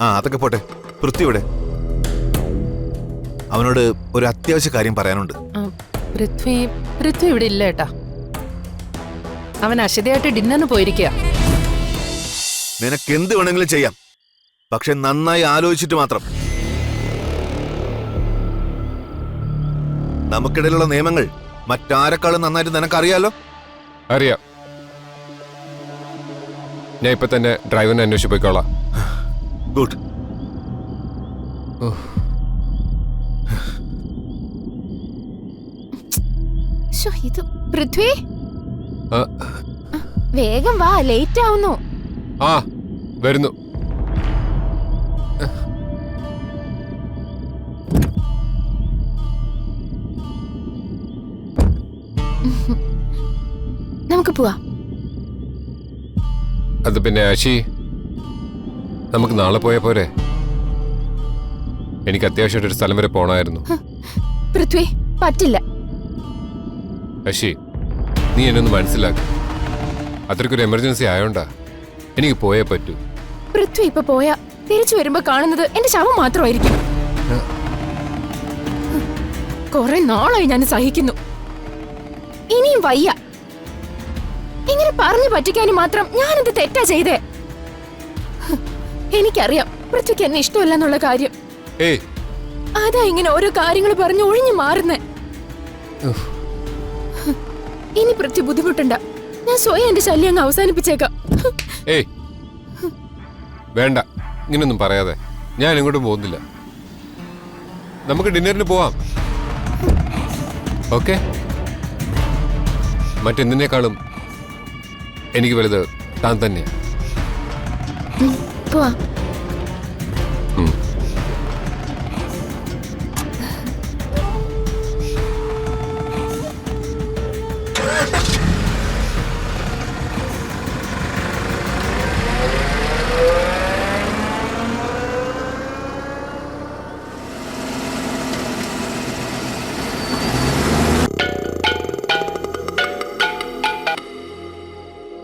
അതൊക്കെ പോട്ടെ. പൃഥ്വി ഇവിടെ. അവനോട് ഒരു അത്യാവശ്യ കാര്യം പറയാനുണ്ട്. പൃഥ്വി ഇവിടെ ഇല്ല ഏട്ടാ. അവൻ അശ്വതിയായിട്ട് ഡിന്നറിന് പോയിരിക്കുക. നിനക്ക് എന്ത് വേണമെങ്കിലും ചെയ്യാം, പക്ഷെ നന്നായി ആലോചിച്ചിട്ട് മാത്രം. നമുക്കിടയിലുള്ള നിയമങ്ങൾ മറ്റാരെക്കാളും നന്നായിട്ട് നിനക്കറിയാലോ. അറിയാം. ഞാൻ ഇപ്പൊ തന്നെ ഡ്രൈവറിനെ അന്വേഷിച്ച് പോയിക്കോളാം. ഗുഡ്. ഇത് പൃഥ്വി, വേഗം വാ, ലേറ്റ് ആവുന്നു. ആ വരുന്നു. നമുക്ക് പോവാ. അത് പിന്നെ ആശി, നമുക്ക് നാളെ പോയാ പോരെ? എനിക്ക് അത്യാവശ്യമായിട്ടൊരു സ്ഥലം വരെ പോണായിരുന്നു. പൃഥ്വി പറ്റില്ല. അശി, നീ എന്നെ ഒന്ന് മനസ്സിലാക്ക. അത്രയ്ക്കൊരു എമർജൻസി ആയോണ്ടാ എനിക്ക് പോയേ പറ്റൂ. പൃഥ്വി ഇപ്പൊ പോയാ തിരിച്ചു വരുമ്പോ കാണുന്നത് എന്റെ ശവം മാത്രമായിരിക്കും. കുറെ നാളായി ഞാൻ സഹിക്കുന്നു. ഇനിയും വയ്യ. ഇങ്ങനെ പറഞ്ഞു പറ്റിക്കാനും മാത്രം ഞാനെന്ത് തെറ്റാ ചെയ്തേ? എനിക്കറിയാം പൃഥ്വിക്ക് എന്നെ ഇഷ്ടമല്ല എന്നുള്ള കാര്യം. അതാ ഇങ്ങനെ ഓരോ കാര്യങ്ങൾ പറഞ്ഞു ഒഴിഞ്ഞു മാറുന്നേ. ഇനി പൃഥ്വി ബുദ്ധിമുട്ടണ്ട. ഞാൻ സ്വയം എന്റെ ശല്യം അങ്ങ് അവസാനിപ്പിച്ചേക്കാം. വേണ്ട, ഇങ്ങനൊന്നും പറയാതെ. ഞാൻ എങ്ങോട്ടും പോകുന്നില്ല. നമുക്ക് ഡിന്നറിന് പോവാം. ഓക്കെ? മറ്റെന്തിനേക്കാളും എനിക്ക് വലുത് താൻ തന്നെയാ. പോവാ.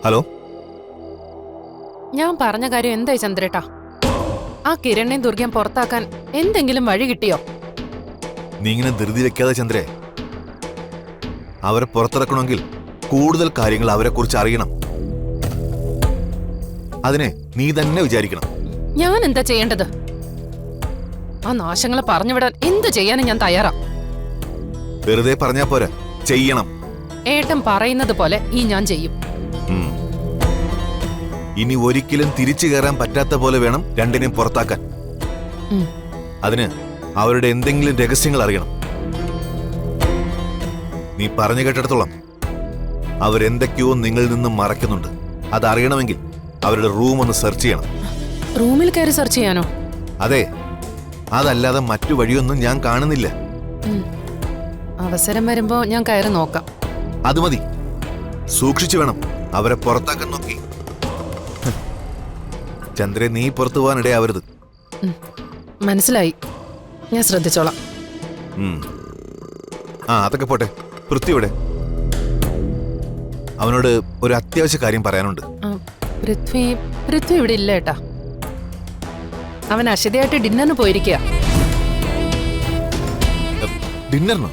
ഹലോ, ഞാൻ പറഞ്ഞ കാര്യം എന്തായി ചന്ദ്രേട്ടാ? ആ കിരണിനെയും ദുർഗയും പുറത്താക്കാൻ എന്തെങ്കിലും വഴി കിട്ടിയോ? നീ ഇങ്ങനെ ധൃതി വെക്കാതെ ചന്ദ്രേ. അവരെ പുറത്തിറക്കണമെങ്കിൽ കൂടുതൽ കാര്യങ്ങൾ അവരെ കുറിച്ച് അറിയണം. അതിനെ നീ തന്നെ വിചാരിക്കണം. ഞാൻ എന്താ ചെയ്യേണ്ടത്? ആ നാശങ്ങളെ പറഞ്ഞുവിടാൻ എന്ത് ചെയ്യാനും ഞാൻ തയ്യാറാ. വെറുതെ പറഞ്ഞാ പോരാ, ചെയ്യണം. ഏട്ടൻ പറയുന്നത് പോലെ ഞാൻ ചെയ്യും. ഇനി ഒരിക്കലും തിരിച്ചു കയറാൻ പറ്റാത്ത പോലെ വേണം രണ്ടിനെയും പുറത്താക്കാൻ. അതിന് അവരുടെ എന്തെങ്കിലും രഹസ്യങ്ങൾ അറിയണം. നീ പറഞ്ഞു കേട്ടിടത്തോളം അവരെന്തൊക്കെയോ നിങ്ങളിൽ നിന്നും മറയ്ക്കുന്നുണ്ട്. അതറിയണമെങ്കിൽ അവരുടെ റൂം ഒന്ന് സെർച്ച് ചെയ്യണം. റൂമിൽ കയറി സെർച്ച് ചെയ്യാനോ? അതെ, അതല്ലാതെ മറ്റു വഴിയൊന്നും ഞാൻ കാണുന്നില്ല. അവസരം വരുമ്പോ ഞാൻ കയറി നോക്കാം. അത് മതി. സൂക്ഷിച്ചു വേണം അവരെ പുറത്താക്കാൻ നോക്കി. ചന്ദ്രേ, നീ പുറത്തു പോകാനിടയാവരുത്. മനസ്സിലായി, ഞാൻ ശ്രദ്ധിച്ചോളാം. അതൊക്കെ പോട്ടെ. പൃഥ്വി ഇവിടെ. അവനോട് ഒരു അത്യാവശ്യ കാര്യം പറയാനുണ്ട്. പൃഥ്വി ഇവിടെ ഇല്ല ഏട്ടാ. അവൻ അശ്വതിയായിട്ട് ഡിന്നറിന് പോയിരിക്കുക. ഡിന്നറിനോ?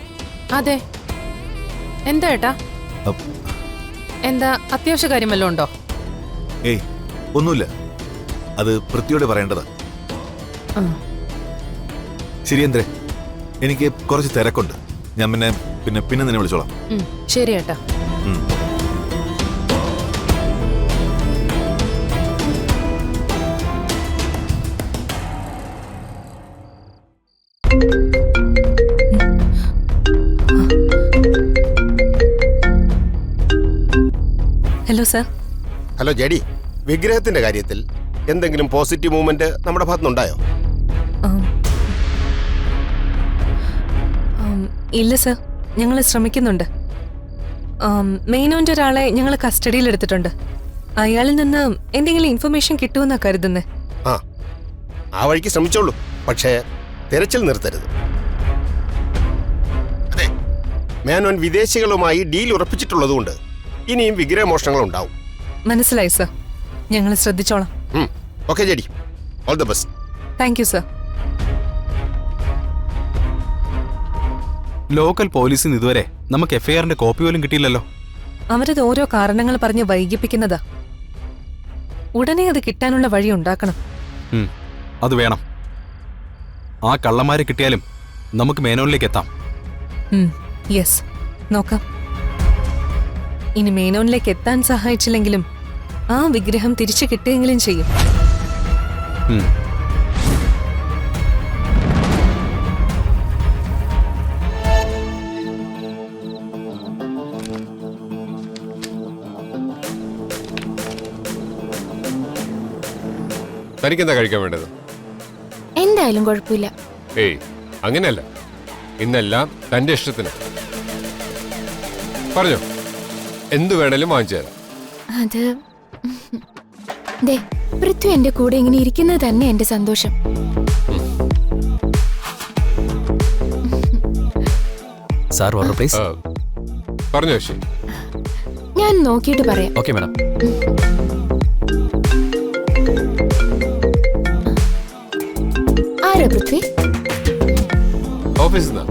അതെ. എന്താ ഏട്ടാ? എന്താ അത്യാവശ്യ കാര്യം വല്ലതും ഉണ്ടോ? ഏയ്, ഒന്നുമില്ല. അത് പൃഥ്വിയോട് പറയേണ്ടതാ. ശരി ചന്ദ്രേ, എനിക്ക് കുറച്ച് തിരക്കുണ്ട്. ഞാൻ പിന്നെ നിന്നെ വിളിച്ചോളാം. ശരി ഏട്ടാ. Hello sir. ഹലോ ജെഡി, വിഗ്രഹത്തിന്റെ കാര്യത്തിൽ എന്തെങ്കിലും പോസിറ്റീവ് മൂവ്മെന്റ് നമ്മുടെ ഭാഗത്തുനിന്നുണ്ടായോ? ഇല്ല സർ, ഞങ്ങൾ ശ്രമിക്കുന്നുണ്ട്. മെയിനോന്റെ ഒരാളെ ഞങ്ങൾ കസ്റ്റഡിയിൽ എടുത്തിട്ടുണ്ട്. അയാളിൽ നിന്ന് എന്തെങ്കിലും ഇൻഫർമേഷൻ കിട്ടുമെന്നാ കരുതുന്നേ. ആ വഴിക്ക് ശ്രമിച്ചോളൂ, പക്ഷേ തിരച്ചിൽ നിർത്തരുത്. അതെ, മേനോൻ വിദേശികളുമായി ഡീൽ ഉറപ്പിച്ചിട്ടുള്ളതുകൊണ്ട് ഇനിയും വിഗ്രഹമോഷണങ്ങൾ ഉണ്ടാവും. മനസ്സിലായി സർ, ഞങ്ങൾ ശ്രദ്ധിച്ചോളാം. Okay JD, all the best. Thank you sir. Local പോലീസിന് ഇതുവരെ നമുക്ക് എഫ്ഐആറിന്റെ കോപ്പി പോലും കിട്ടിയില്ലല്ലോ. അവരത് ഓരോ കാരണങ്ങൾ പറഞ്ഞ് വൈകിപ്പിക്കുന്നതാ. ഉടനെ അത് കിട്ടാനുള്ള വഴി ഉണ്ടാക്കണം. അത് വേണം. ആ കള്ളന്മാരെ കിട്ടിയാലും നമുക്ക് മേനോനിലേക്ക് എത്താം. യെസ്, നോക്കാം. ഇനി മേനോനിലേക്ക് എത്താൻ സഹായിച്ചില്ലെങ്കിലും ആ വിഗ്രഹം തിരിച്ചു കിട്ടുകയെങ്കിലും ചെയ്യും. തനിക്കെന്താ കഴിക്കാൻ വേണ്ടത്? എന്തായാലും കുഴപ്പമില്ല. ഏയ് അങ്ങനെയല്ല, ഇന്നെല്ലാം തന്റെ ഇഷ്ടത്തിന്. പറഞ്ഞോ, എന്തു വേണേലും വാങ്ങിച്ചു തരാം. അത് ദേ, പൃഥ്വി എന്റെ കൂടെ ഇങ്ങനെ ഇരിക്കുന്നത് തന്നെ എന്റെ സന്തോഷം. Sir order please. പറഞ്ഞോ ശരി. ഞാൻ നോക്കിയിട്ട് പറയാം. Okay madam. ആരാ പൃഥ്വി? ഓഫീസിൽ നിന്നാ.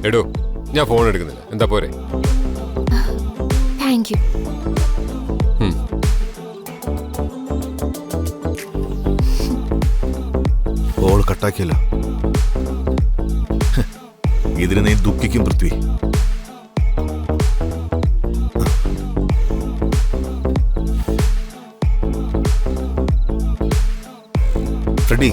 എടോ, ഞാൻ ഫോൺ എടുക്കുന്നില്ല. എന്താ പോരെ? Thank you. കോൾ കട്ടാക്കിയല്ലോ. ഇതിന് നീ ദുഃഖിക്കും പൃഥ്വി. ഫ്രെഡി,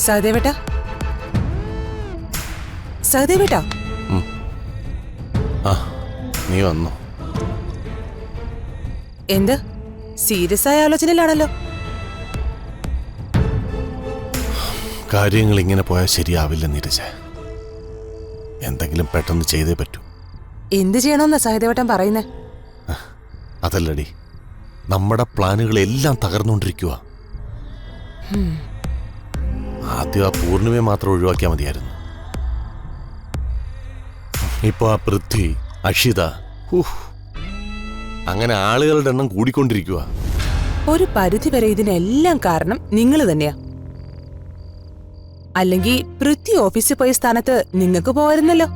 സഹദേവേട്ടാ, സഹദേവേട്ടാ, നീ വന്നു. എന്ത് സീരിയസ് ആയ ആലോചനയിലാണല്ലോ? കാര്യങ്ങൾ ഇങ്ങനെ പോയാൽ ശരിയാവില്ല നീരജ. എന്തെങ്കിലും പെട്ടെന്ന് ചെയ്തേ പറ്റൂ. എന്ത് ചെയ്യണമെന്നാ സഹദേവേട്ടൻ പറയുന്നേ? അതല്ലടി, നമ്മുടെ പ്ലാനുകളെല്ലാം തകർന്നുകൊണ്ടിരിക്കുക. ആദ്യം ആ പൂർണിമയെ മാത്രം ഒഴിവാക്കിയാൽ മതിയായിരുന്നു. ഇപ്പൊ ആ പൃഥ്വി, അക്ഷിത, അങ്ങനെ ആളുകളുടെ എണ്ണം കൂടിക്കൊണ്ടിരിക്കുക. ഒരു പരിധി വരെ ഇതിനെല്ലാം കാരണം നിങ്ങൾ തന്നെയാ. അല്ലെങ്കിൽ പൃഥ്വി ഓഫീസിൽ പോയ സ്ഥാനത്ത് നിങ്ങൾക്ക് പോയിരുന്നല്ലോ.